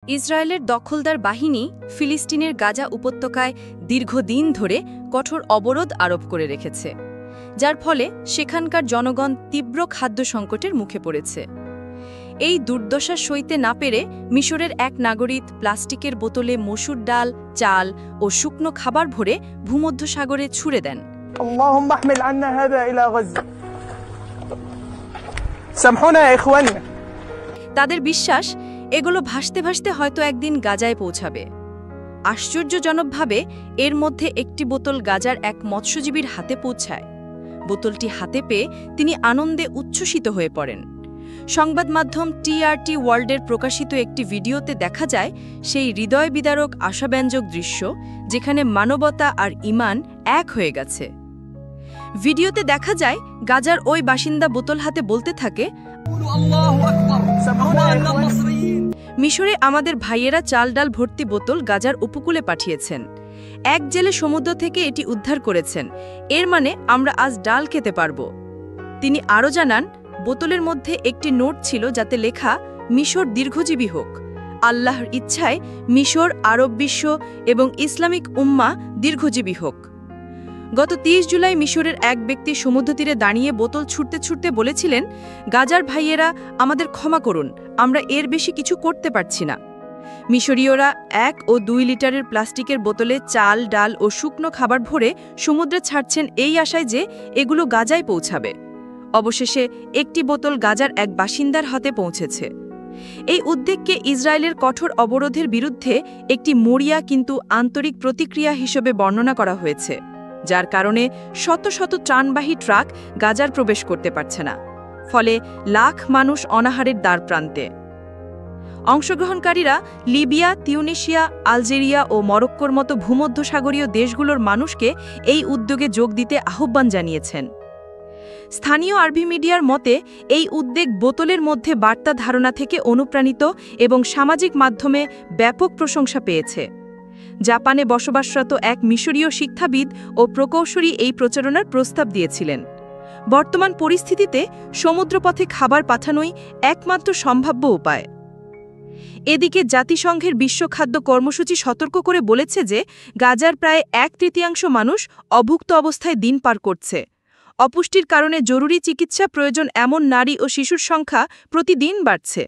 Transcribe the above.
ইসরায়েলের দখলদার বাহিনী ফিলিস্তিনের গাজা উপত্যকায় দীর্ঘদিন ধরে কঠোর অবরোধ আরোপ করে রেখেছে, যার ফলে সেখানকার জনগণ তীব্র খাদ্য সংকটের মুখে পড়েছে। এই দুর্দশা সইতে না পেরে মিশরের এক নাগরিক প্লাস্টিকের বোতলে মসুর ডাল, চাল ও শুকনো খাবার ভরে ভূমধ্যসাগরে ছুড়ে দেন। اللهم احمل عنا هذا إلى غزة سامحونا يا إخواننا। তাদের বিশ্বাস এগুলো ভাসতে ভাসতে হয়তো একদিন গাজায় পৌঁছাবে। আশ্চর্যজনকভাবে এর মধ্যে একটি বোতল গাজার এক মৎস্যজীবীর হাতে পৌঁছায়। বোতলটি হাতে পেয়ে তিনি আনন্দে উচ্ছ্বসিত হয়ে পড়েন। সংবাদ মাধ্যম টিআরটি ওয়ার্ল্ডের প্রকাশিত একটি ভিডিওতে দেখা যায় সেই হৃদয় বিদারক আশাব্যঞ্জক দৃশ্য, যেখানে মানবতা আর ঈমান এক হয়ে গেছে। ভিডিওতে দেখা যায় গাজার ওই বাসিন্দা বোতল হাতে বলতে থাকে, মিশরে আমাদের ভাইয়েরা চাল ডাল ভর্তি বোতল গাজার উপকূলে পাঠিয়েছেন। এক জেলে সমুদ্র থেকে এটি উদ্ধার করেছেন, এর মানে আমরা আজ ডাল খেতে পারব। তিনি আরও জানান, বোতলের মধ্যে একটি নোট ছিল যাতে লেখা, মিশর দীর্ঘজীবী হোক, আল্লাহর ইচ্ছায় মিশর, আরব বিশ্ব এবং ইসলামিক উম্মা দীর্ঘজীবী হোক। গত ৩০ জুলাই মিশরের এক ব্যক্তি সমুদ্রতীরে দাঁড়িয়ে বোতল ছুটতে ছুটতে বলেছিলেন, গাজার ভাইয়েরা আমাদের ক্ষমা করুন, আমরা এর বেশি কিছু করতে পারছি না। মিশরীয়রা ১ ও ২ লিটারের প্লাস্টিকের বোতলে চাল, ডাল ও শুকনো খাবার ভরে সমুদ্রে ছাড়ছেন এই আশায় যে এগুলো গাজায় পৌঁছাবে। অবশেষে একটি বোতল গাজার এক বাসিন্দার হাতে পৌঁছেছে। এই উদ্যোগকে ইসরায়েলের কঠোর অবরোধের বিরুদ্ধে একটি মরিয়া কিন্তু আন্তরিক প্রতিক্রিয়া হিসেবে বর্ণনা করা হয়েছে, যার কারণে শত শত ত্রাণবাহী ট্রাক গাজার প্রবেশ করতে পারছে না, ফলে লাখ মানুষ অনাহারের দ্বারপ্রান্তে। অংশগ্রহণকারীরা লিবিয়া, তিউনিসিয়া, আলজেরিয়া ও মরক্কোর মতো ভূমধ্যসাগরীয় দেশগুলোর মানুষকে এই উদ্যোগে যোগ দিতে আহ্বান জানিয়েছেন। স্থানীয় আরবি মিডিয়ার মতে, এই উদ্যোগ বোতলের মধ্যে বার্তা ধারণা থেকে অনুপ্রাণিত এবং সামাজিক মাধ্যমে ব্যাপক প্রশংসা পেয়েছে। জাপানে বসবাসরত এক মিশরীয় শিক্ষাবিদ ও প্রকৌশলী এই প্রচারণার প্রস্তাব দিয়েছিলেন। বর্তমান পরিস্থিতিতে সমুদ্রপথে খাবার পাঠানোই একমাত্র সম্ভাব্য উপায়। এদিকে জাতিসংঘের বিশ্ব খাদ্য কর্মসূচি সতর্ক করে বলেছে যে গাজার প্রায় ১/৩ মানুষ অভুক্ত অবস্থায় দিন পার করছে। অপুষ্টির কারণে জরুরি চিকিৎসা প্রয়োজন এমন নারী ও শিশুর সংখ্যা প্রতিদিন বাড়ছে।